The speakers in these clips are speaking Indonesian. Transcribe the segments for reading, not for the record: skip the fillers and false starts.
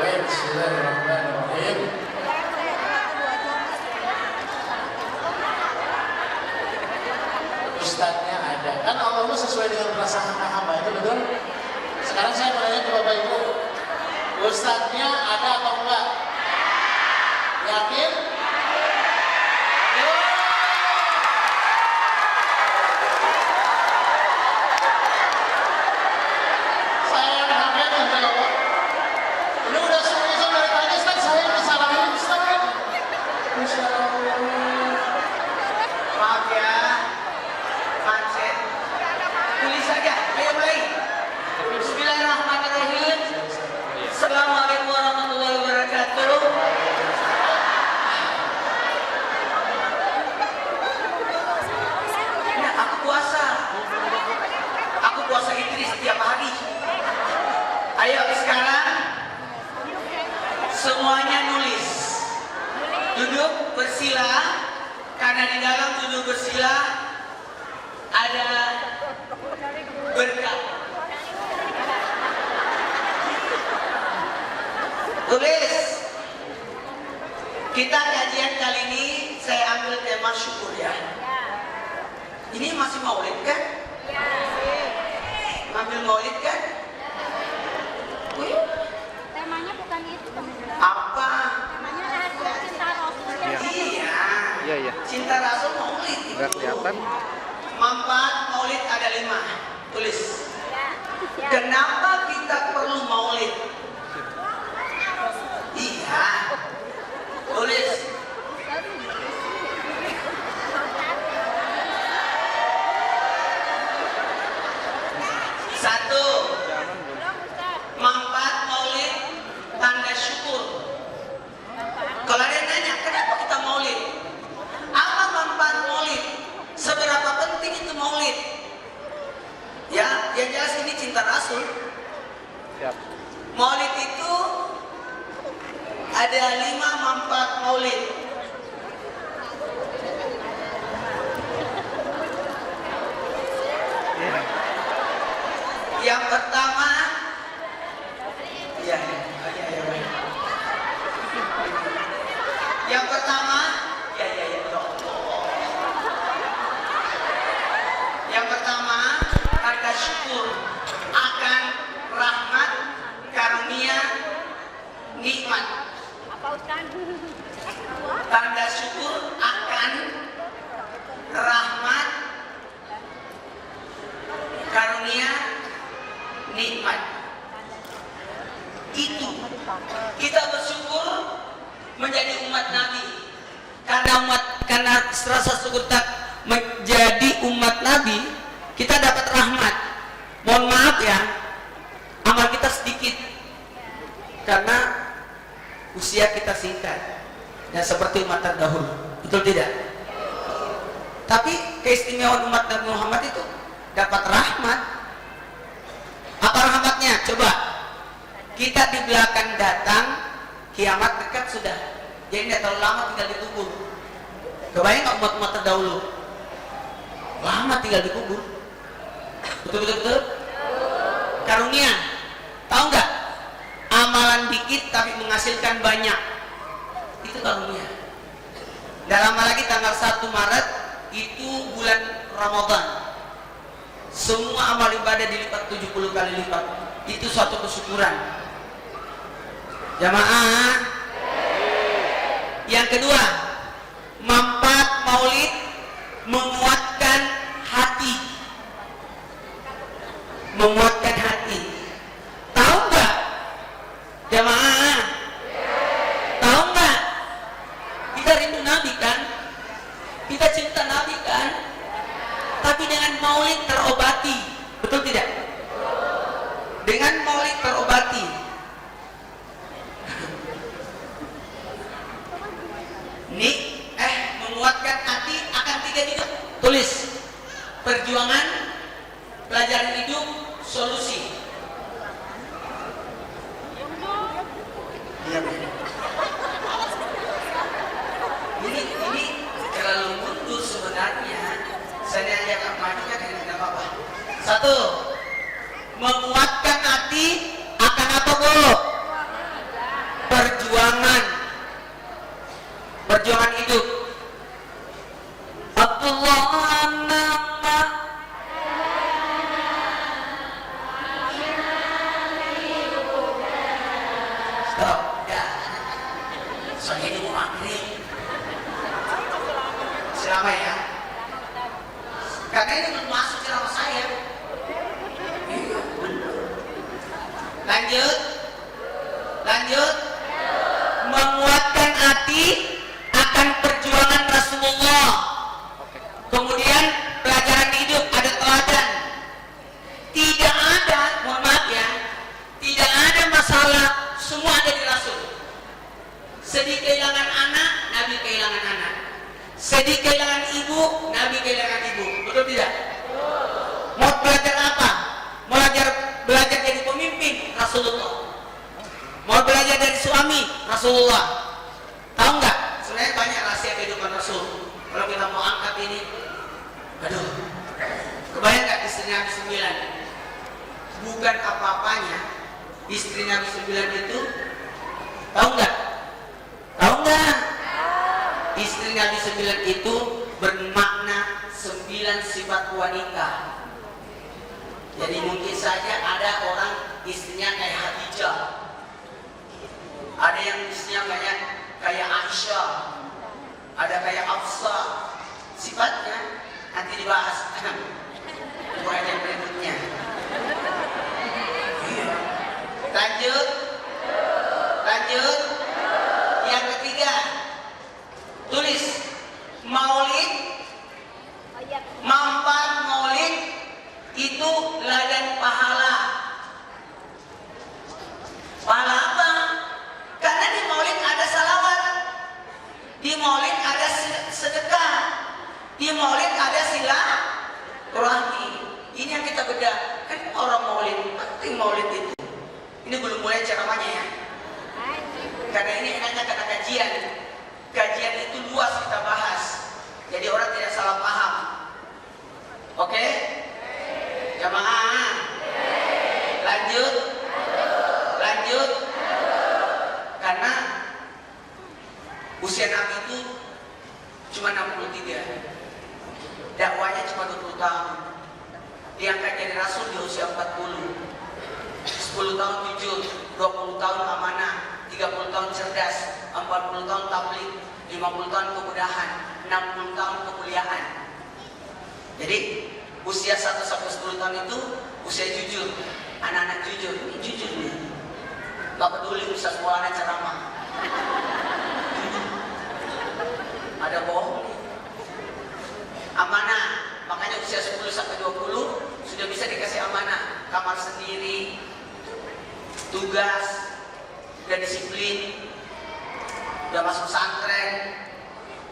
Bismillahirrahmanirrahim. Ustadznya ada. Kan Allah sesuai dengan perasaan hamba itu betul. Sekarang saya bertanya ke Bapak Ibu, Ustadznya ada atau enggak? Yakin? Assalamualaikum warahmatullahi wabarakatuh. Ya, aku puasa Idris setiap hari. Ayo sekarang semuanya nulis. Duduk bersila, karena di dalam duduk bersila ada berkah. Tulis. Kita kajian kali ini saya ambil tema syukur ya. Ini masih maulid kan? Ambil maulid kan? Temanya bukan itu. Apa? Temanya adalah cinta Rasul. Iya. Cinta Rasul maulid itu. Nggak kelihatan. Manfaat maulid ada 5. Tulis. Kenapa kita perlu maulid? Iya. Tulis. Satu. Manfaat maulid tanda syukur. Kalau ada yang nanya, kenapa kita maulid? Apa manfaat maulid? Seberapa penting itu maulid? Ya, yang jelas ini cinta Rasul. Siap. Maulid itu ada 5 manfaat maulid. Yang pertama, Yang pertama, Yang pertama, tanda syukur akan rahmat, karunia, nikmat. Tanda syukur akan rahmat, karunia, nikmat. Itu kita bersyukur menjadi umat Nabi. Karena rasa syukur tak menjadi umat Nabi, kita dapat rahmat. Mohon maaf ya, amal kita sedikit karena usia kita singkat dan seperti umat terdahulu, betul tidak? Tapi keistimewaan umat Nabi Muhammad itu dapat rahmat. Apa rahmatnya? Coba kita di belakang datang, kiamat dekat sudah, jadi tidak terlalu lama tinggal dikubur. Kebayang nggak umat-umat terdahulu lama tinggal dikubur? Betul. Karunia, tahu nggak? Amalan dikit tapi menghasilkan banyak, itu karunia. Dalam hal lagi tanggal 1 Maret itu bulan Ramadan, semua amal ibadah dilipat 70 kali lipat. Itu suatu kesyukuran. Jamaah. Yang kedua, manfaat maulid menguatkan hati. Menguatkan hati. Tahu nggak? Jamaah. Tahu nggak? Kita rindu Nabi kan? Kita cinta Nabi kan? Tapi dengan maulid terobati. Betul tidak? Dengan maulid terobati. Menguatkan hati akan 3 hidup. Tulis. Perjuangan, pelajaran hidup, solusi. Ini terlalu mundur sebenarnya. Saya ajak maju kan tidak apa-apa. 1. Menguatkan hati akan apa, Bu? Lanjut. Lanjut. Menguatkan hati akan perjuangan Rasulullah. Kemudian pelajaran hidup, ada teladan. Tidak ada, mohon maaf ya, tidak ada masalah, semua ada di Rasul. Sedih kehilangan anak, Nabi kehilangan anak. Sedih kehilangan ibu, Nabi kehilangan ibu. Betul tidak? Mau belajar apa? Belajar jadi pemimpin, Rasulullah. Mau belajar dari suami, Rasulullah. Tahu nggak? Sebenarnya banyak rahasia kehidupan Rasul. Kalau kita mau angkat ini, aduh, kebayang nggak istrinya Nabi 9? Bukan apa-apanya, istri Nabi 9 itu, tahu nggak? Tahu nggak? Istri Nabi 9 itu bermakna 9 sifat wanita. Jadi mungkin saja ada orang istrinya kayak Khadijah, ada yang istrinya kayak Aisyah, ada kayak Hafsah. Sifatnya nanti dibahas bukan yang berikutnya. Lanjut. Lanjut. Yang ketiga, tulis maulid. Manfaat maulid itu ladang pahala. Pahala apa? Karena di maulid ada salawat, di maulid ada sedekah, di maulid ada silaturahmi. Ini yang kita bedah. Kan orang maulid, penting maulid itu. Ini belum mulai ceramahnya ya. Karena ini enaknya kata kajian. Kajian itu luas kita bahas. Jadi orang tidak salah paham. Oke? Jamaah. Lanjut. Lanjut. Karena usia Nabi itu cuma 63. Dakwanya cuma 20 tahun. Diangkat jadi Rasul di usia 40. 10 tahun jujur, 20 tahun amanah, 30 tahun cerdas, 40 tahun tabligh, 50 tahun kemudahan, 60 tahun kekuliahan. Jadi usia 1 sampai 10 tahun itu usia jujur. Anak-anak jujur, ini jujur nih. Gak peduli bisa sekolah ceramah. Ada bohong nih. Amanah, makanya usia 10 sampai 20 sudah bisa dikasih amanah, kamar sendiri, tugas, udah disiplin, udah masuk pesantren.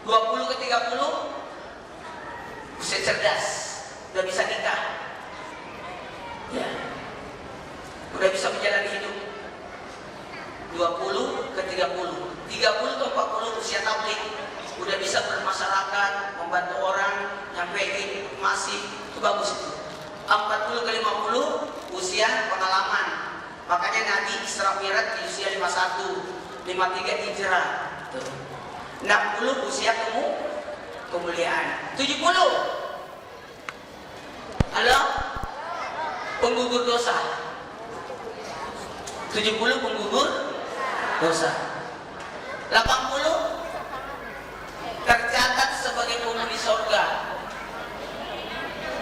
20 ke 30 usia cerdas, udah bisa nikah, ya, udah bisa menjalani hidup. 20 ke 30, 30 ke 40 usia tabligh, udah bisa bermasyarakat, membantu orang, nyampein masih, itu bagus itu. 40 ke 50 usia pengalaman. Makanya Nabi Isra Mi'raj di usia 51, 53 hijrah. 60 usia kemuliaan. 70. Halo? Penggugur dosa. 70 penggugur dosa. 80 tercatat sebagai penghuni surga.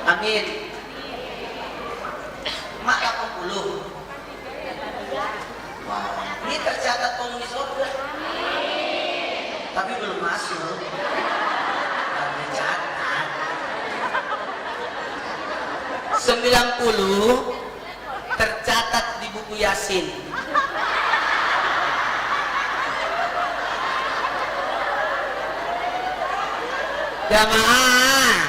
Amin. Mak 80. Wah, ini tercatat penghuni surga. Tapi belum masuk. Tapi catat. 90 tercatat di buku Yasin. Jamaah,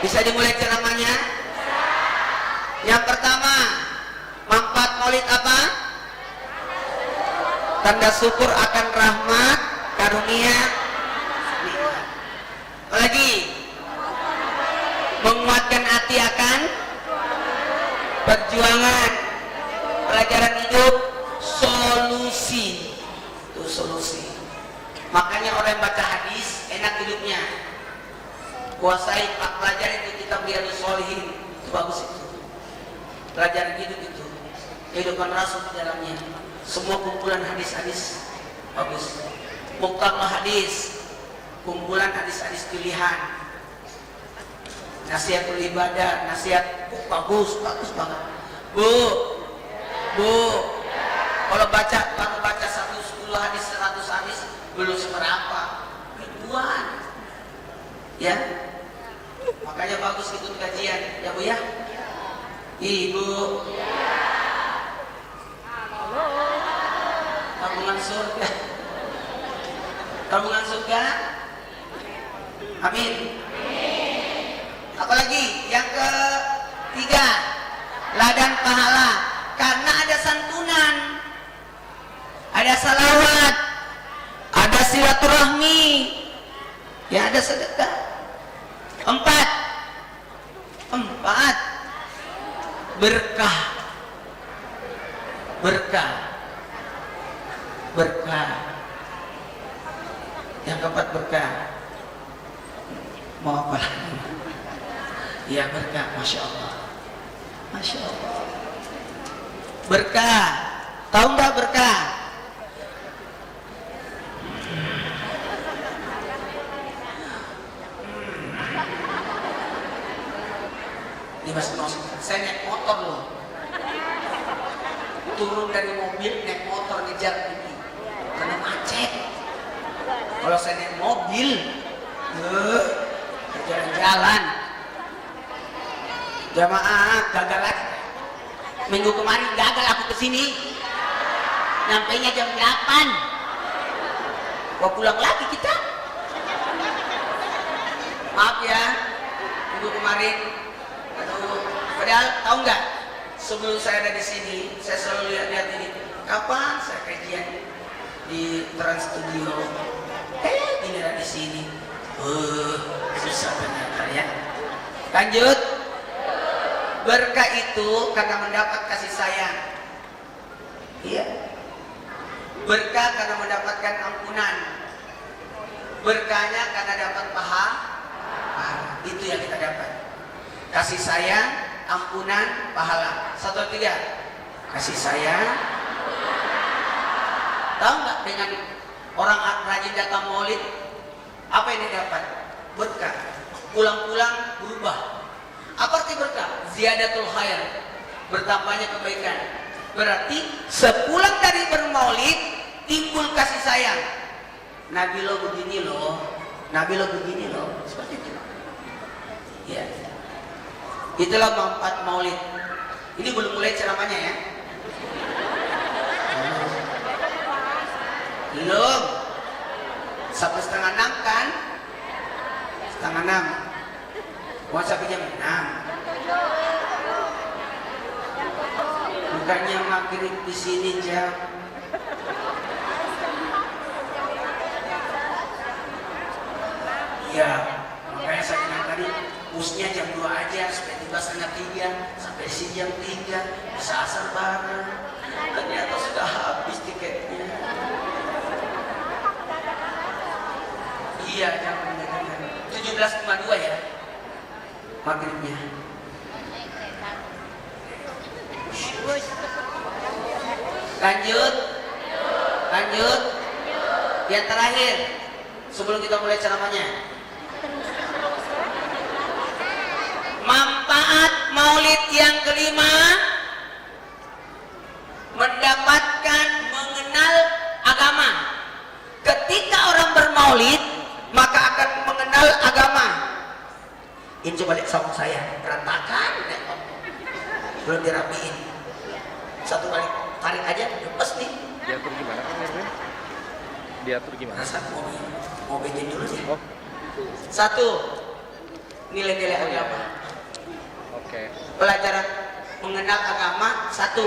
bisa dimulai ceramahnya? Yang pertama, manfaat maulid apa? Tanda syukur akan rahmat, karunia, nikmat. Apalagi? Menguatkan hati akan perjuangan, pelajaran hidup, solusi. Itu solusi. Makanya orang yang baca hadis enak hidupnya. Kuasai pelajari itu kitab Riyadhus Shalihin, itu bagus itu. Pelajaran hidup itu, kehidupan Rasul di dalamnya. Semua kumpulan hadis-hadis bagus. Muqtamah hadis, kumpulan hadis-hadis pilihan. Nasihatul ibadah, nasihat bagus banget. Bu, Bu, kalau baru baca 110 hadis, 100 hadis belum seberapa, ribuan. Ya, makanya bagus ikut kajian, ya Bu ya. Ibu, tabungan surga, tabungan surga. Amin. Apalagi yang ketiga, ladang pahala, karena ada santunan, ada salawat, ada silaturahmi, ya ada sedekah. Empat, berkah, berkah. Yang keempat berkah. Mau apa? Ya berkah, masya Allah, masya Allah. Berkah, tahu nggak berkah? Ini Mas Nos, saya naik motor loh. Turun dari mobil, naik motor ngejar ini, karena macet. Kalau saya naik mobil, jalan-jalan. Jamaah gagal lagi. Minggu kemarin gagal aku kesini. Nyampainya jam 8. Mau pulang lagi kita. Maaf ya, minggu kemarin. Aduh, padahal tahu nggak? Sebelum saya ada di sini, saya selalu lihat ini. Kapan saya kajian di Trans Studio? Ini ada di sini. Susah ternyata ya. Lanjut. Berkah itu karena mendapat kasih sayang. Iya. Berkah karena mendapatkan ampunan. Berkahnya karena dapat pahala. Itu yang kita dapat. Kasih sayang, ampunan, pahala. 1, 2, 3. Kasih sayang. Tahu nggak dengan orang rajin datang maulid, apa yang didapat? Berkah. Pulang-pulang berubah. Apa arti berkah? Ziyadatul khair, bertambahnya kebaikan. Berarti sepulang dari bermaulid timbul kasih sayang. Nabi lo begini loh, Nabi lo begini loh, seperti itu. Ya, itulah manfaat maulid. Ini belum mulai ceramahnya ya. Belum. Sampai 5:30 kan? 5:30. Mau sampai jam 6. Bukannya maghrib di sini jam. Iya, makanya saya bilang tadi busnya jam 2 aja supaya tiba 2:30 sampai di sini jam 3 bisa asar bareng. Ternyata sudah habis tiketnya. Iya, jangan 17:52 ya. Maghribnya. Lanjut. Yang terakhir sebelum kita mulai ceramahnya. Manfaat maulid yang kelima, mendapatkan mengenal agama. Ketika orang bermaulid maka akan mengenal agama. Ini coba lihat sama saya, berantakan, belum dirapiin. Satu kali tarik aja, lepas nih. Diatur gimana kan Irwin? Diatur gimana? Rasa mau bikin dulu sih. Oh. 1. Nilai-nilai agama. Oke. Pelajaran mengenal agama. 1.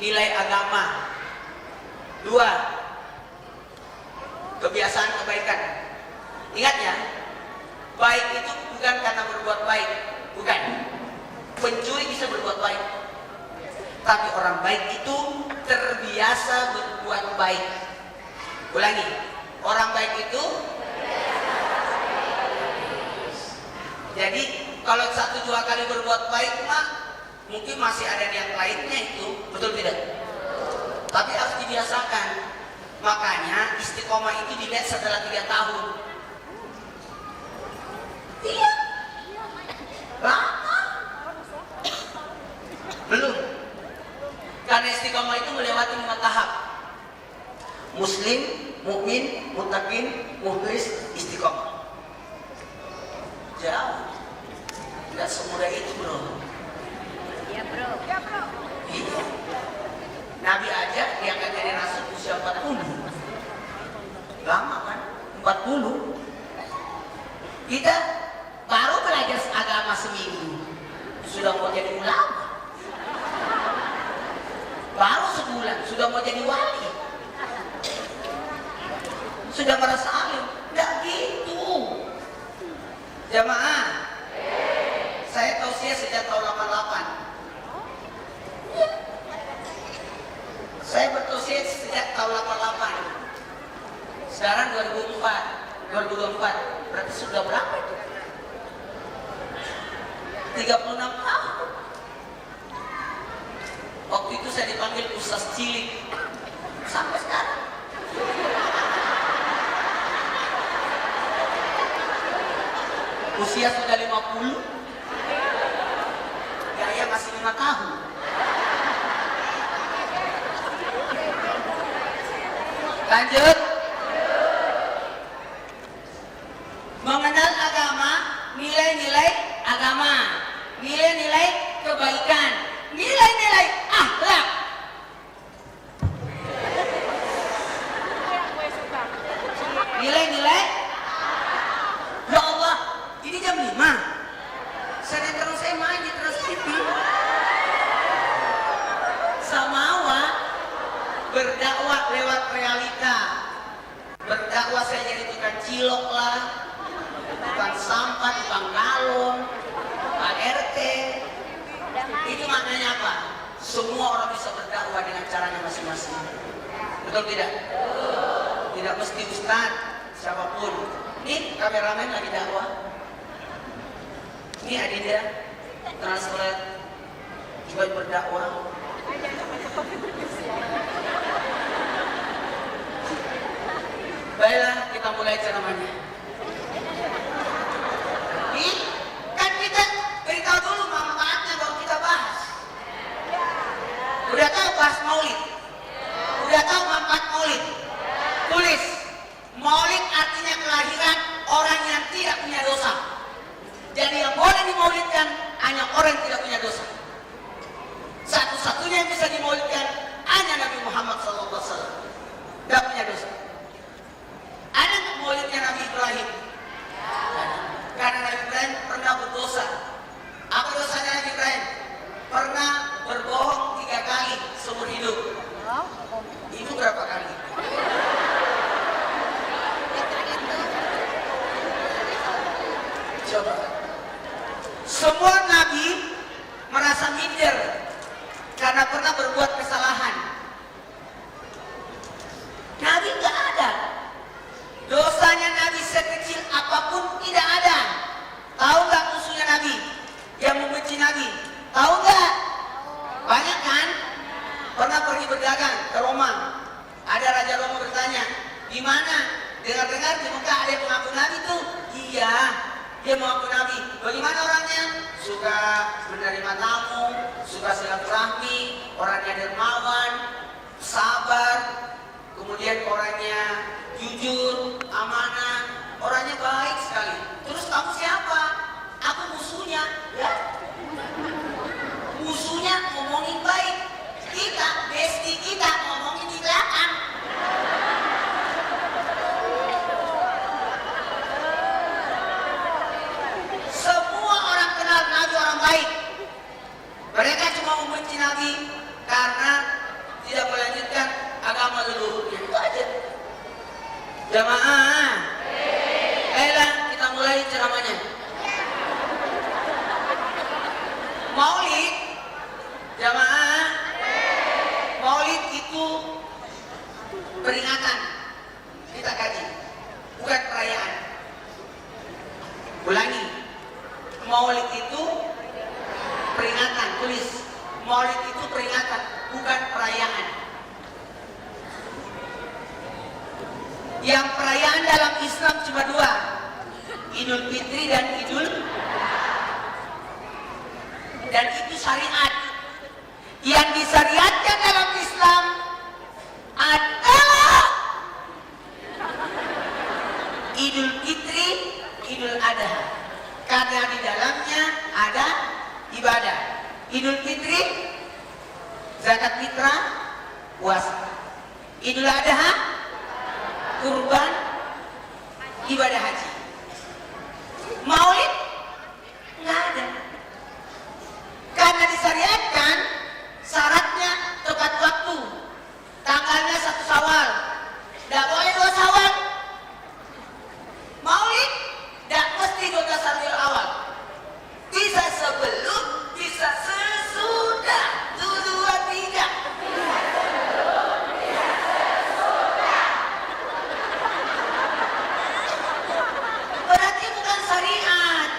Nilai agama. 2. Kebiasaan kebaikan. Ingat ya, baik itu bukan karena berbuat baik, bukan. Pencuri bisa berbuat baik, tapi orang baik itu terbiasa berbuat baik. Ulangi, orang baik itu. Jadi kalau 1-2 kali berbuat baik mah mungkin masih ada yang lainnya itu, betul tidak? Tapi harus dibiasakan. Makanya istiqomah itu dilihat setelah 3 tahun. Iya. Lama. Belum. Karena istiqomah itu melewati 5 tahap. Muslim, mukmin, muttaqin, mukhlis, istiqomah. Jauh. Tidak semudah itu, bro. Iya, Bro. Iya. Nabi aja diangkat jadi rasul usia 40. Lama kan? 40. Kita baru belajar agama seminggu sudah mau jadi ulama. Baru sebulan sudah mau jadi wali. Sudah merasa alim. Enggak gitu. Jamaah, saya tausiah sejak tahun 88. Saya bertausiah sejak tahun 88. Sekarang 2024. Berarti sudah berapa itu? 36 tahun. Waktu itu saya dipanggil Ustaz Cilik. Sampai sekarang. Usia sudah 50. Gaya masih 5 tahun. Lanjut. Mengenal agama, nilai-nilai agama, nilai-nilai kebaikan, nilai-nilai akhlak. Nilai-nilai. Ya Allah, ini jam 5. Sinetron saya main di Trans TV. Samawa berdakwah lewat realita. Berdakwah saya jadi tukang cilok lah, tukang sampah, tukang galon, Pak RT. Itu maknanya apa? Semua orang bisa berdakwah dengan caranya masing-masing. Betul tidak? Tidak mesti ustaz, siapapun. Ini kameramen lagi dakwah. Ini Adinda, translate, juga berdakwah. Baiklah, kita mulai ceramahnya. Ini kan kita beritahu dulu manfaatnya baru kita bahas. Udah tahu bahas maulid? Udah tahu manfaat maulid? Tulis, maulid artinya kelahiran orang yang tidak punya dosa. Jadi yang boleh dimaulidkan hanya orang yang tidak punya dosa. Satu-satunya yang bisa dimaulidkan hanya Nabi Muhammad SAW. Tidak punya dosa. Ada maulidnya Nabi Ibrahim? Karena Nabi Ibrahim pernah berdosa. Apa dosanya Nabi Ibrahim? Pernah berbohong 3 kali seumur hidup. Itu berapa kali? Coba. Semua nabi merasa minder karena pernah berbuat kesalahan. Nabi nggak ada. Dosanya Nabi sekecil apapun tidak ada. Tahu nggak musuhnya Nabi yang membenci Nabi? Tahu nggak? Banyak kan? Pernah pergi berdagang ke Roma. Ada raja Roma bertanya, di mana? Dengar-dengar di Mekah ada yang mengaku Nabi tuh. Iya, dia mengaku Nabi. Bagaimana orangnya? Suka menerima tamu, suka silaturahmi, orangnya dermawan, sabar, kemudian orangnya jujur, amanah, orangnya baik sekali. Terus kamu siapa? Aku musuhnya. Ya. Musuhnya ngomongin baik, kita, bestie kita ngomongin di belakang. Semua orang kenal Nabi orang baik. Mereka cuma membenci Nabi karena tidak melanjutkan agama leluhurnya. Itu aja. Jamaah, ayolah kita mulai ceramahnya. Maulid, jamaah, maulid itu peringatan. Kita kaji, bukan perayaan. Ulangi, maulid itu peringatan. Tulis, maulid itu peringatan, bukan perayaan. Yang perayaan dalam Islam cuma 2, Idul Fitri dan Idul, dan itu syariat. yang disyariatkan dalam Islam adalah Idul Fitri, Idul Adha. Karena di dalamnya ada ibadah. Idul Fitri, zakat fitrah, puasa. Idul Adha, kurban, ibadah haji. Maulid nggak ada. Karena disyariatkan syaratnya tepat waktu. Tanggalnya 1 Syawal. Nggak boleh 2 Syawal. Maulid nggak mesti 12 Rabiul Awal. Bisa sebelum, bisa sesudah. 2, 3. Berarti bukan syariat.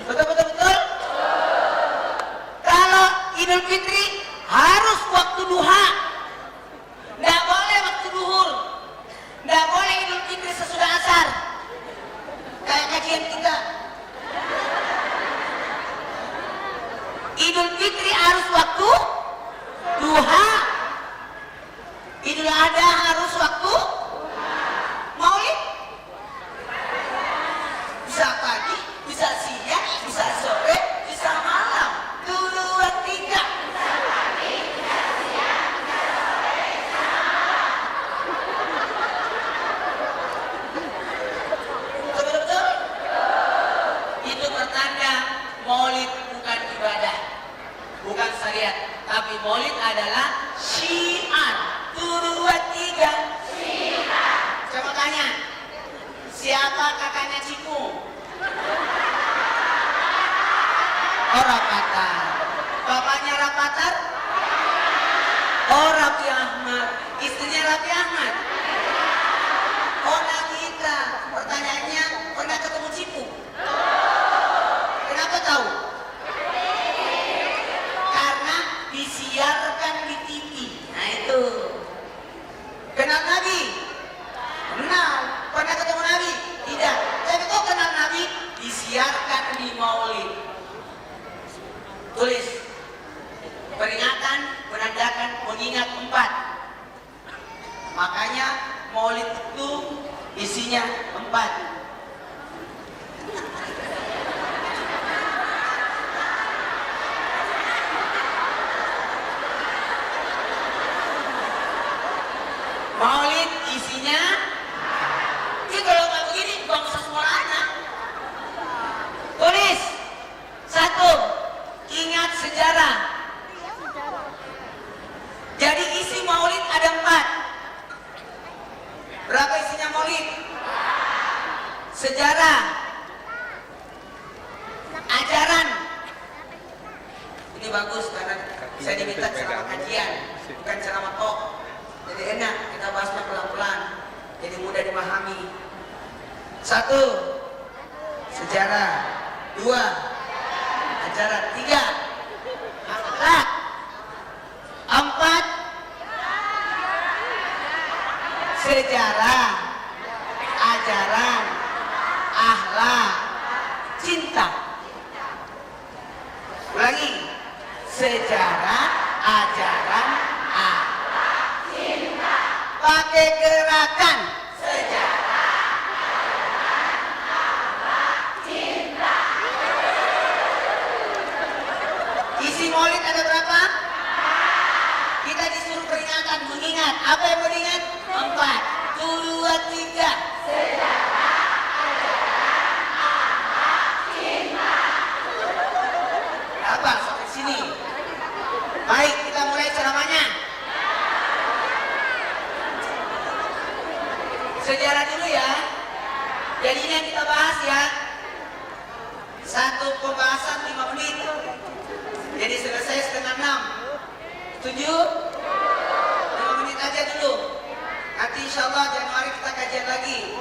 Betul? Kalau Idul Fitri harus waktu duha. Nggak boleh waktu duhur. Nggak boleh Idul Fitri sesudah asar. Kayak kajian kita. Idul Fitri harus waktu duha. Idul Adha harus waktu Maulid. Bisa pagi, bisa siang, bisa sore, bisa malam. 2, 3. Betul? Itu pertanda Maulid bukan ibadah, bukan syariat, tapi Maulid adalah syiar. 2, 3. Syiar. Coba tanya, siapa kakaknya Ciku? Oh, Rapatar. Bapaknya Rapatar? Oh, Raffi Ahmad. Istrinya Raffi Ahmad? Oh, Nagita. Pertanyaannya, pernah ketemu Ciku? Kenapa tahu? Karena disiarkan di TV. Nah itu. Kenal Nabi? Kenal. Pernah ketemu Nabi? Tidak. Tapi kok kenal Nabi? Disiarkan di Maulid. Tulis. Peringatan, menandakan, mengingat 4. Makanya Maulid itu isinya 4. Maulid isinya, ini kalau nggak begini bangsa semuanya. Tulis. 1. Ingat sejarah. Jadi isi Maulid ada 4. Berapa isinya Maulid? Sejarah, ajaran. Ini bagus karena saya diminta ceramah kajian, bukan ceramah talk. Jadi enak, kita bahasnya pelan-pelan, jadi mudah dimahami. 1. Sejarah. 2. Ajaran. 3. Akhlak. 4. Sejarah, ajaran, akhlak, cinta. Ulangi. Sejarah, ajaran, akhlak, cinta. Pakai gerakan. Sejarah, ajaran, akhlak, cinta. Isi Maulid ada berapa? Kita disuruh peringatan, mengingat. Apa yang mengingat? 4. 2, 3. Sejarah, ajaran, akhlak, cinta. Apa? Sampai sini. Baik, kita mulai ceramahnya. Sejarah dulu ya. Jadi ini yang kita bahas ya. Satu pembahasan 5 menit. Jadi selesai setengah 6. Setuju? 5 menit aja dulu. Nanti insya Allah Januari kita kajian lagi.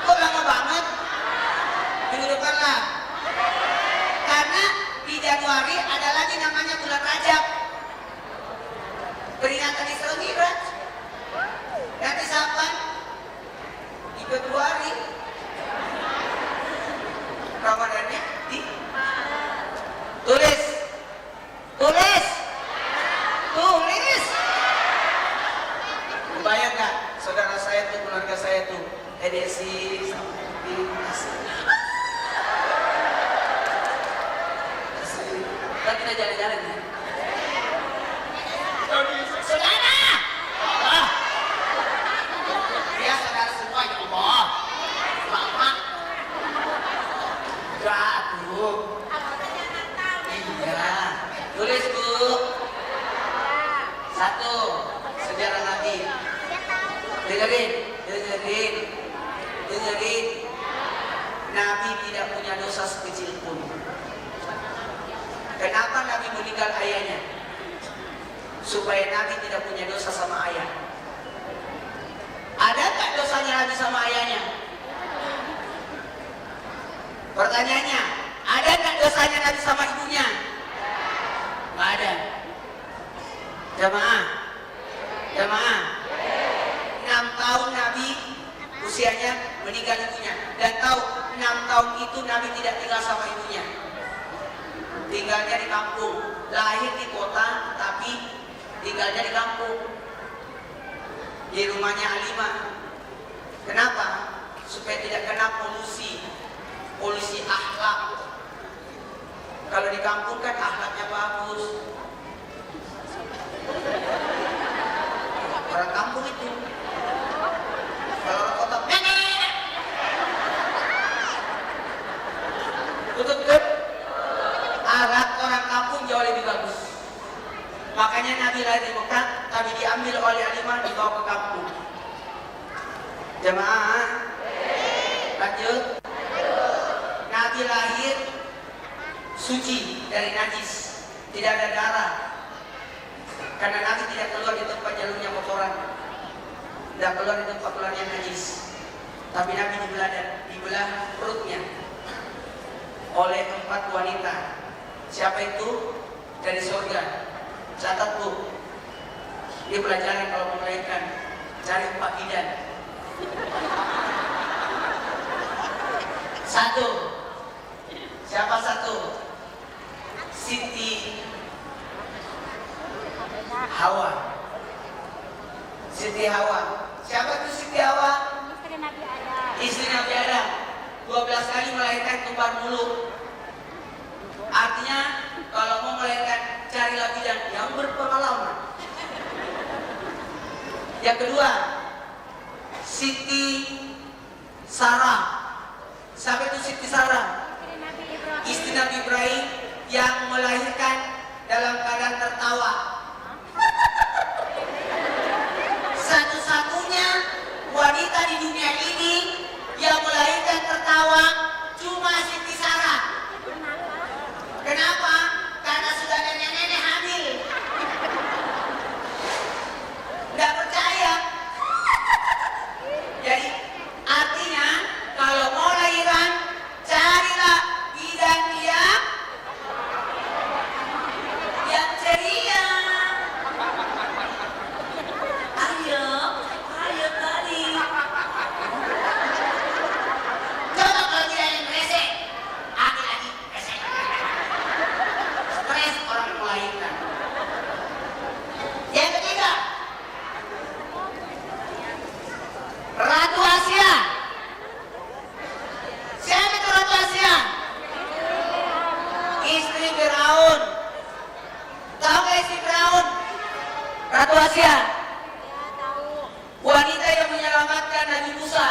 Kok lama banget? Minggu depan lah. Karena di Januari ada lagi namanya bulan Rajab. Peringatan Isra Mi'raj. Nanti kapan? Di Februari. Ramadannya di. Tulis edisi sampai kita jalan-jalan ya. Saudara! Ah. Ya saudara semua ya Allah. Mama. Jatuh. Iya. Tulis Bu. 1. Sejarah Nabi. Dengerin. Nabi tidak punya dosa sekecil pun. Kenapa Nabi meninggal ayahnya? Supaya Nabi tidak punya dosa sama ayah. Ada nggak dosanya Nabi sama ayahnya? Pertanyaannya, ada nggak dosanya Nabi sama ibunya? Nggak ada. Jamaah, 6 tahun Nabi usianya meninggal ibunya, dan tahu 6 tahun itu Nabi tidak tinggal sama ibunya. Tinggalnya di kampung, lahir di kota tapi tinggalnya di kampung, di rumahnya Halimah. Kenapa? Supaya tidak kena polusi akhlak. Kalau di kampung kan akhlaknya bagus. Orang kampung itu, kalau orang kota tutup. Akhlak orang kampung jauh lebih bagus. Makanya Nabi lahir di Mekah, tapi diambil oleh Halimah dibawa ke kampung. Jemaah, lanjut. Nabi lahir suci dari najis, tidak ada darah. Karena Nabi tidak keluar di tempat jalurnya kotoran, tidak keluar di tempat keluarnya najis. Tapi Nabi dibelah perutnya oleh 4 wanita. Siapa itu? Dari surga. Catat Bu. Ini pelajaran kalau mau melahirkan. Cari 4 bidan. 1. Siapa 1? Siti Hawa. Siti Hawa. Siapa itu Siti Hawa? Istri Nabi Adam. Istri Nabi Adam. 12 kali melahirkan kembar mulu. Artinya kalau mau melahirkan carilah bidan yang berpengalaman. Yang kedua, Siti Sarah. Siapa itu Siti Sarah? Istri Nabi Ibrahim. Istri Nabi Ibrahim yang melahirkan dalam keadaan tertawa. Satu-satunya wanita di dunia ini yang melahirkan tertawa cuma Siti Sarah. Kenapa? Karena sudah nenek-nenek hamil. Tidak percaya. Jadi artinya kalau mau lahiran, carilah bidan yang ceria. Ayo kali. Coba kalau tidak yang resek, lagi resek. Stres orang melahirkan. Yang ketiga, Ratu Asia. Siapa itu Ratu Asia? Istri Firaun. Tahu gak istri Firaun? Ratu Asia. Ya, tahu. Wanita yang menyelamatkan Nabi Musa,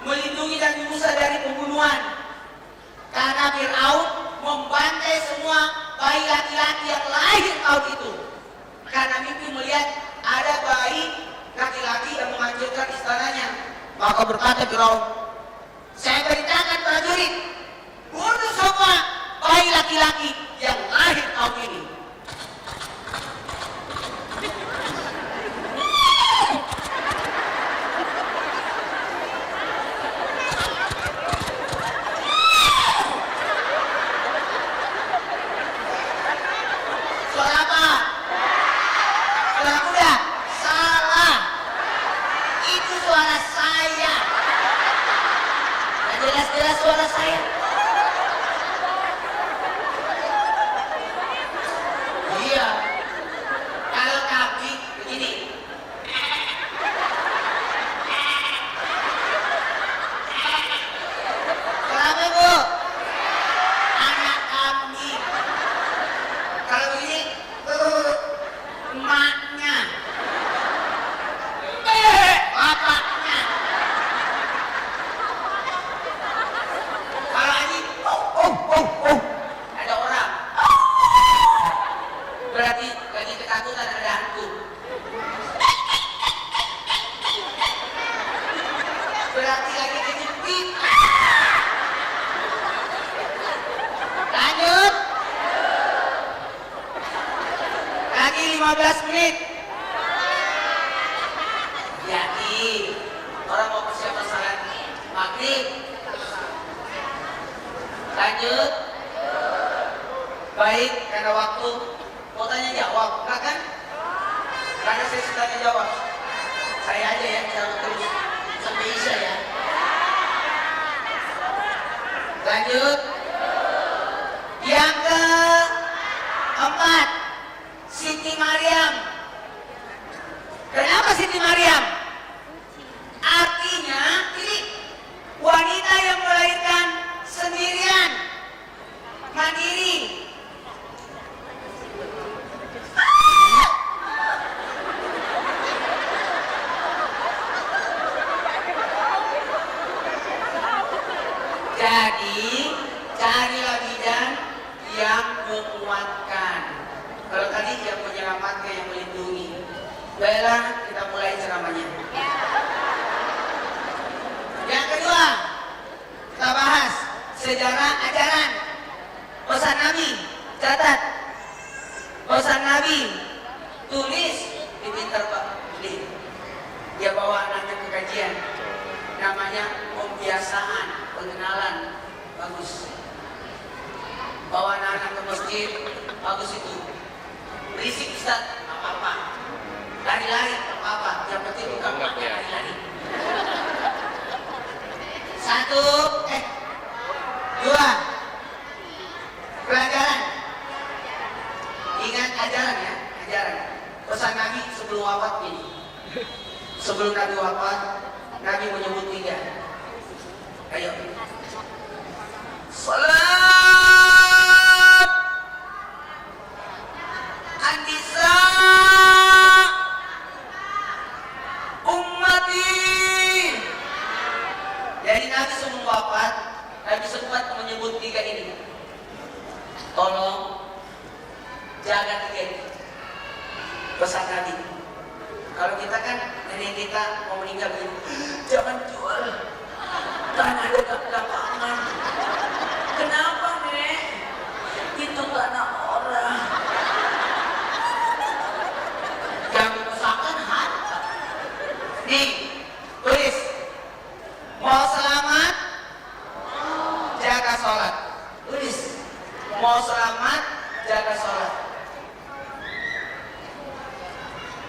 melindungi Nabi Musa dari pembunuhan. Karena Firaun membantai semua bayi laki-laki yang lahir tahun itu. Karena mimpi melihat ada bayi laki-laki yang menghancurkan istananya. Maka berkata Firaun, saya perintahkan prajurit bunuh semua bayi laki-laki yang lahir tahun ini. Suara apa? Suara kuda? Salah. Itu suara saya. Dan jelas-jelas suara saya. Lagi 15 menit. Jadi orang mau persiapan salat maghrib. Lanjut. Baik, karena waktu mau tanya jawab, enggak kan? Karena saya suka tanya jawab. Saya aja ya, jangan terus sampai Isya ya. Lanjut. Yang keempat, Siti Maryam. Kenapa Siti Maryam? Artinya ini wanita yang melahirkan sendirian, mandiri. Jadi carilah bidan yang menguatkan. Kalau tadi yang menyelamatkan, yang melindungi. Baiklah, kita mulai ceramahnya. Yang kedua, kita bahas sejarah ajaran pesan Nabi. Catat pesan Nabi, tulis di pintar Pak. Dia bawa anaknya ke kajian, namanya pembiasaan, pengenalan. Bagus. Bawa anak-anak ke masjid, bagus itu. Berisik Ustaz, apa-apa. Lari-lari, apa-apa. Yang penting bukan pakai lari-lari. Satu, dua, pelajaran. Ingat ajaran ya, ajaran. Pesan Nabi sebelum wafat ini. Sebelum Nabi wafat, Nabi menyebut 3. Ayo. Salat An-Nisa ummati. Jadi Nabi sebelum wafat, Nabi sempat menyebut 3 ini. Tolong jaga 3 ini. Pesan Nabi. Kalau kita kan, nenek kita mau meninggal begini, jangan jual tanah dekat lapangan. Kenapa, Nek? Itu tanah orang. Yang dipesankan harta. Nih, tulis. Mau selamat, jaga sholat. Tulis. Mau selamat, jaga sholat.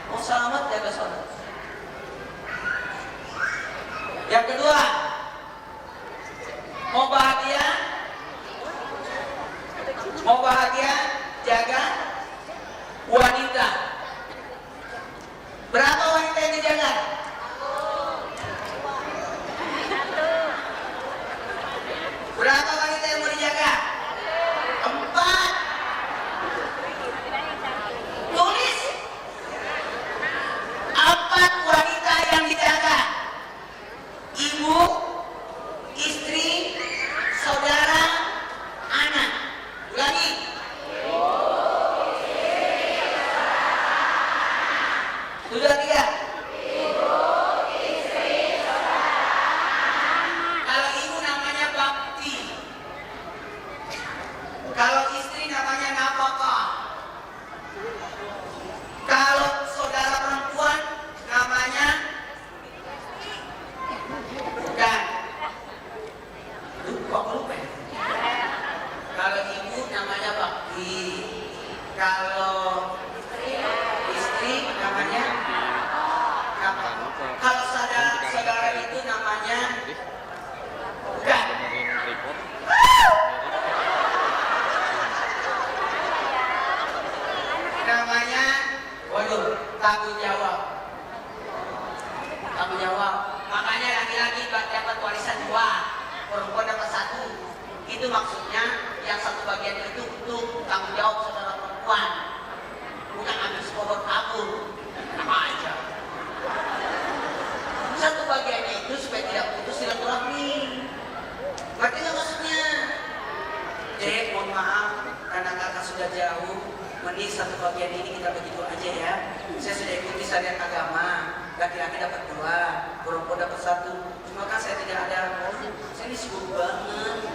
Mau selamat, jaga sholat. Yang kedua, mau bahagia, jaga wanita. Berapa wanita yang dijaga? Berapa wanita yang mau dijaga? 4. Tulis 4 wanita yang dijaga. Ibu, istri, saudara, anak. Ulangi. Sudah 3. Kalau ibu namanya bakti. Kalau istri namanya nafkah. Kalau saudara perempuan namanya bukan. Lupa ya. Kalau ibu namanya bakti. Kalau istri namanya nafkah. Kalau saudara itu namanya bukan. Namanya, waduh, tanggung jawab. Tanggung jawab. Makanya laki-laki dapat warisan 2, perempuan dapat 1. Itu maksudnya yang satu bagian itu untuk tanggung jawab saudara perempuan. Bukan ambil skobor kabur. Apa aja. Satu bagiannya itu supaya tidak putus silaturahmi. Berarti nggak maksudnya? Dek, mohon maaf karena kakak sudah jauh. Mending satu bagian ini kita begitu aja ya. Saya sudah ikuti syariat agama. Laki-laki dapat 2, perempuan dapat 1. Cuma kan saya tidak ada. Saya ini sibuk banget.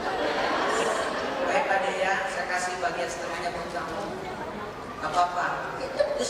Baik Pak ya, saya kasih bagian setengahnya buat kamu. Gak apa-apa. Itu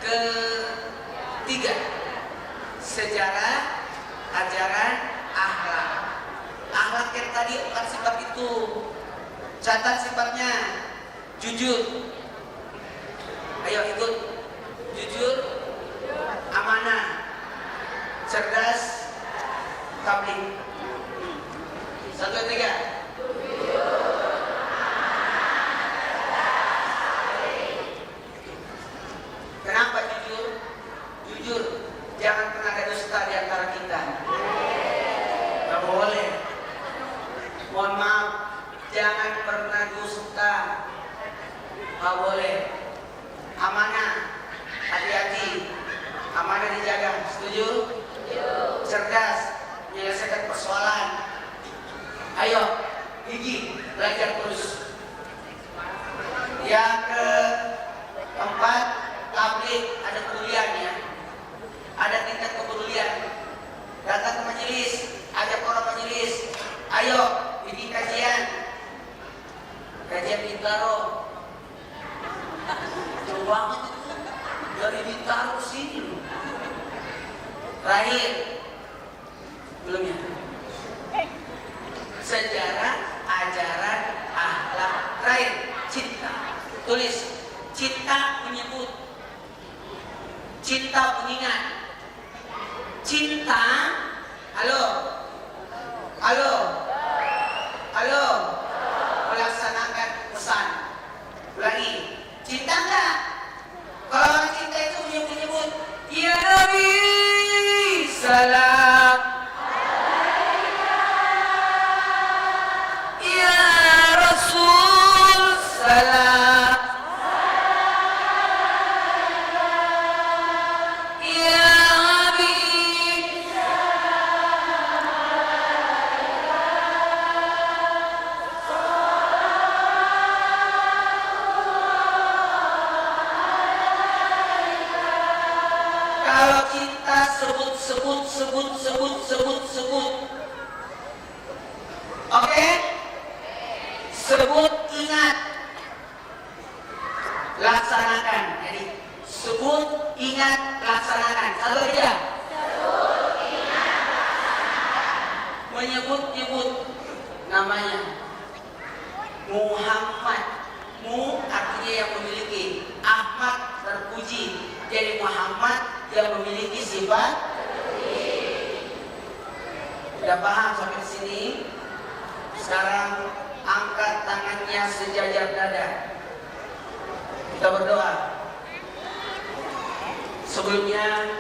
Ketiga, sejarah, ajaran, akhlak. Akhlak yang tadi 4 sifat itu, catat sifatnya. Jujur, ayo ikut. Jujur, amanah, cerdas, tabligh. 1, 2, 3. Kenapa jujur? Jujur, jangan pernah ada dusta di antara kita. Gak boleh. Mohon maaf, jangan pernah dusta. Gak boleh. Amanah, hati-hati. Amanah dijaga. Setuju? Cerdas, menyelesaikan persoalan. Ayo, gigi, belajar terus. Yang keempat, tabligh, ada kepeduliannya. Ada tingkat kepedulian. Datang ke majelis, ajak orang majelis. Ayo, bikin kajian. Kajian Bintaro. Jauh banget itu. Dari Bintaro sini. Terakhir, belum ya? Sejarah, ajaran, akhlak. Terakhir, cinta. Tulis, cinta menyebut, cinta pengingat. Cinta, halo, halo, halo, melaksanakan pesan. Ulangi, cinta enggak? Kalau orang cinta itu menyebut, ya Nabi, salam. Ya Rasul, salam. Ya Habib, kalau cinta sebut. Oke? Sebut, ingat, laksanakan. Jadi sebut, ingat, laksanakan. Satu aja. Menyebut namanya Muhammad. Mu artinya yang memiliki, Ahmad terpuji. Jadi Muhammad yang memiliki sifat. Sudah paham sampai sini? Sekarang angkat tangannya sejajar dada. Kita berdoa. Sebelumnya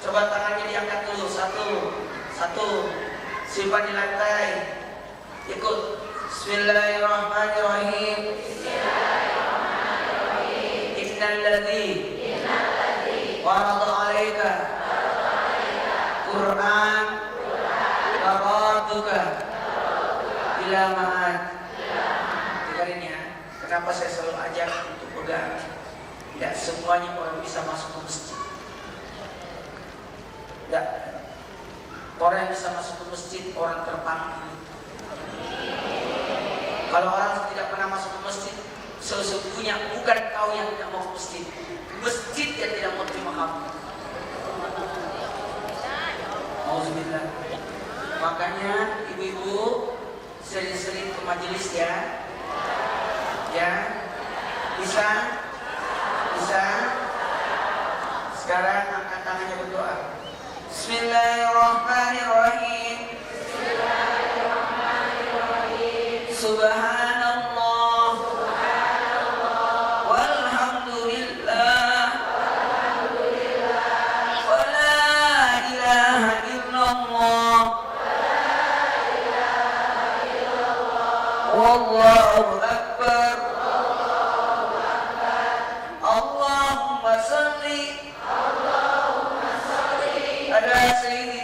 coba tangannya diangkat dulu. Satu. Simpan di lantai. Ikut. Bismillahirrahmanirrahim. Innalladzi warada alaika Quran qara'tuka ila ma'ad. Dengarin ya, kenapa saya selalu ajak untuk pegang. Tidak semuanya orang bisa masuk ke masjid. Tidak. Orang yang bisa masuk ke masjid, orang terpanggil. Kalau orang tidak pernah masuk ke masjid, sesungguhnya bukan kau yang tidak mau ke masjid. Masjid yang tidak mau terima kamu. Auzubillah. Makanya ibu-ibu sering-sering ke majelis ya. Ya. Bisa? Sekarang angkat tangannya berdoa. Bismillahirrahmanirrahim. Subhanallah. Walhamdulillah. Wa la ilaha illallah. Wallahu akbar. Allahumma salli ala sayyidina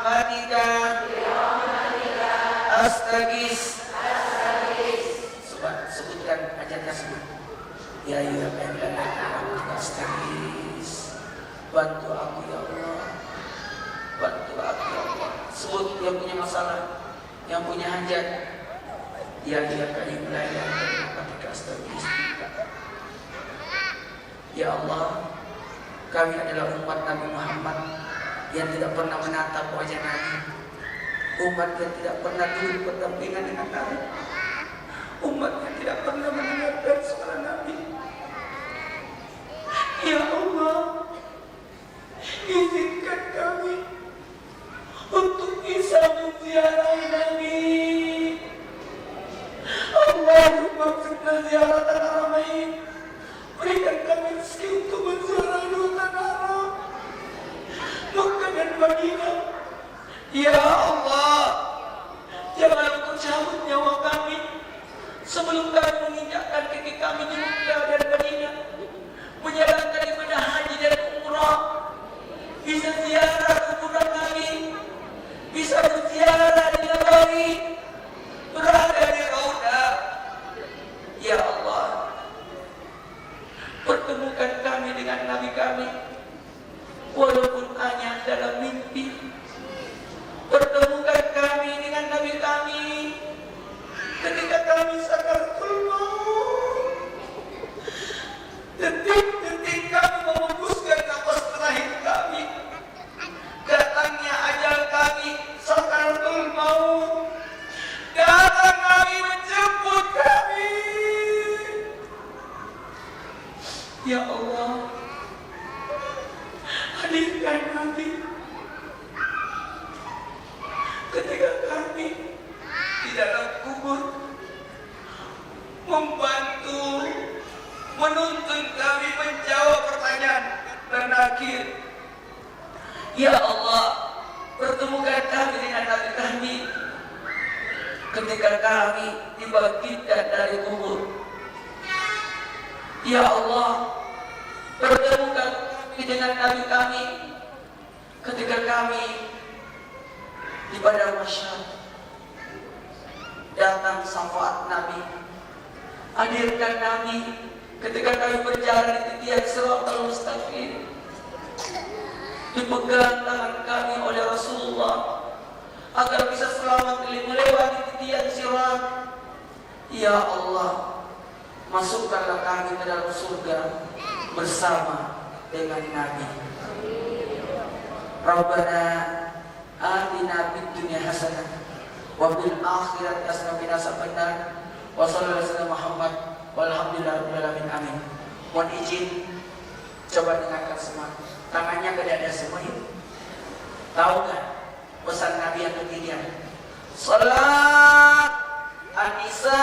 rahmatika astaghis. Sebutkan ajar tersebut. Ya ayyuhalladzina amanu astaghis. Bantu aku ya Allah. Bantu aku ya Allah. Sebut yang punya masalah, yang punya hajat. Ya karim la ilaha illa anta astaghis. Ya Allah, kami adalah umat Nabi Muhammad yang tidak pernah menatap wajah Nabi, umat yang tidak pernah duduk berdampingan dengan Nabi, umat yang tidak pernah mendengarkan suara Nabi. Ya Allah, izinkan kami untuk bisa menziarahi Nabi. Allahumma fitna ziaratan haramain. Berikan kami rezeki untuk menziarahi dua tanah haram, Makkah dan Madinah. Ya Allah, jangan engkau cabut nyawa kami sebelum kami menginjakkan kaki kami di Makkah dan Madinah, menjalankan ibadah haji dan umrah, bisa ziarah kuburan kami, bisa berziarah di Nabawi, berada di Raudah. Ya Allah, pertemukan kami dengan Nabi kami, walaupun hanya dalam mimpi. Pertemukan kami dengan Nabi kami ketika kami sakaratul maut. Detik-detik kami membuskan nafas terakhir kami, datangnya ajal kami, sakaratul maut, datang kami menjemput kami. Ya Allah, hadirkan Nabi ketika kami di dalam kubur, membantu menuntun kami menjawab pertanyaan dan akhir. Ya Allah, pertemukan kami dengan Nabi kami ketika kami dibangkitkan dari kubur. Ya Allah, pertemukan kami dengan Nabi kami ketika kami di padang mahsyar. Datang syafaat Nabi, hadirkan Nabi ketika kami berjalan di titian siratal mustaqim, dipegang tangan kami oleh Rasulullah agar bisa selamat melewati titian sirat. Ya Allah, masukkanlah kami ke dalam surga bersama dengan Nabi. Rabbana atina fid dunya hasanah wa fil akhirati hasanah wa qina adzabannar. Wa sallallahu alaihi Muhammad walhamdulillahirabbil alamin. Amin. Mohon izin, coba dengarkan semua. Tangannya ke dada semua yuk. Tahu kan pesan Nabi yang ketiga? Salat an-nisa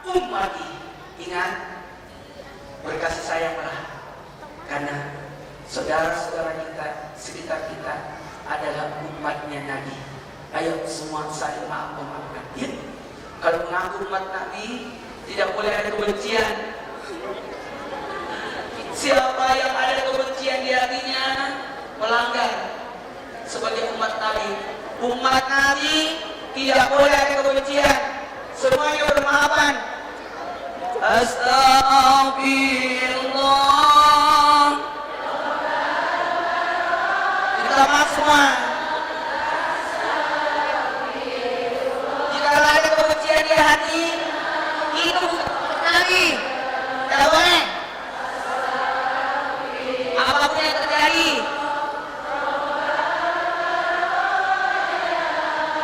ummati. Ingat, berkasih sayanglah, karena saudara-saudara kita, sekitar kita adalah umatnya Nabi. Ayo semua saling maaf-maafkan. Ya. Kalau mengaku umat Nabi, tidak boleh ada kebencian. Siapa yang ada kebencian di hatinya melanggar sebagai umat Nabi. Umat Nabi tidak boleh ada kebencian. Semuanya bermaafan. Astagfirullah. Kita maaf semua. Jika ada kebencian di hati, itu bukan Nabi. Tidak boleh. Apapun yang terjadi,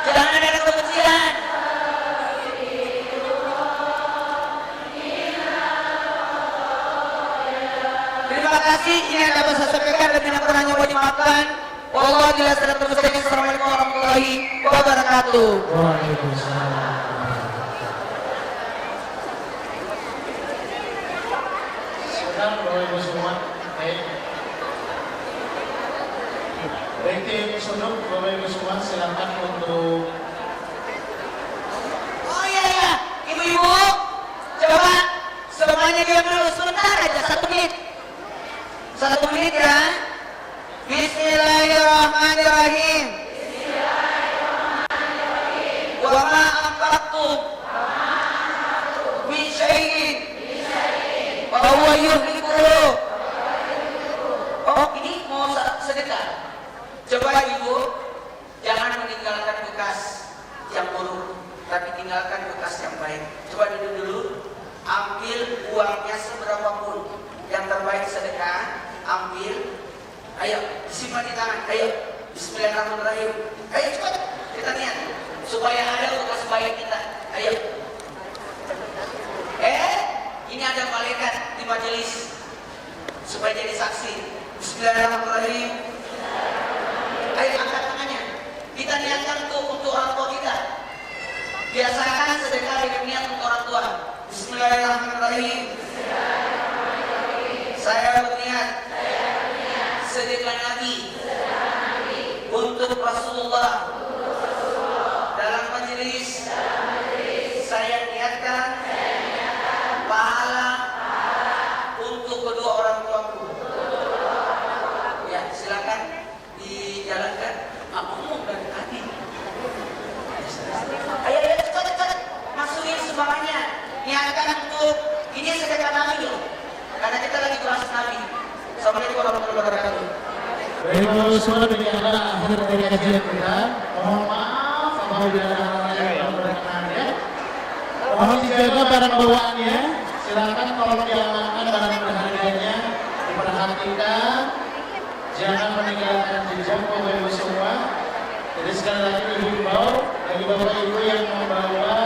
jangan ada kebencian. Terima kasih. Ini yang dapat saya sampaikan dan yang kurangnya mohon dimaafkan. Wallahu a'lam bishawab. Assalamualaikum warahmatullahi wabarakatuh. Waalaikumsalam. Silakan Bapak Ibu semua. Baik tim sudut Bapak Ibu semua, silakan untuk Oh iya, ibu-ibu, coba semuanya diam dulu sebentar aja, 1 menit. 1 menit ya. Bismillahirrahmanirrahim. supaya ada untuk supaya kita. Ayo. Ini ada malaikat di majelis supaya jadi saksi. Bismillahirrahmanirrahim. Ayo angkat tangannya. Kita niatkan untuk orang tua kita. Biasakan sedekah dengan niat untuk orang tua. Bismillahirrahmanirrahim. Saya berniat sedekah Nabi untuk Rasulullah. Dalam majelis saya niatkan pahala untuk kedua orang tuaku. Ya, silakan dijalankan. Ngomong dari tadi. Ayo cepat masukin sumbangannya. Niatkan untuk ini sedekah Nabi loh. Karena kita lagi bahas Nabi. Assalamualaikum warahmatullahi wabarakatuh. Baik, Bapak semua, demikianlah akhir dari kajian kita. Mohon maaf apabila ada hal-hal yang berkenan ya. Mohon dijaga barang bawaannya. Silakan tolong diamankan barang berharganya, diperhatikan, jangan meninggalkan jejak Bapak Ibu semua. Jadi sekali lagi dihimbau bagi Bapak Ibu yang membawa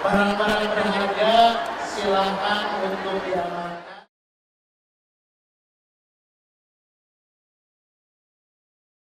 barang-barang berharga, silakan untuk diamankan.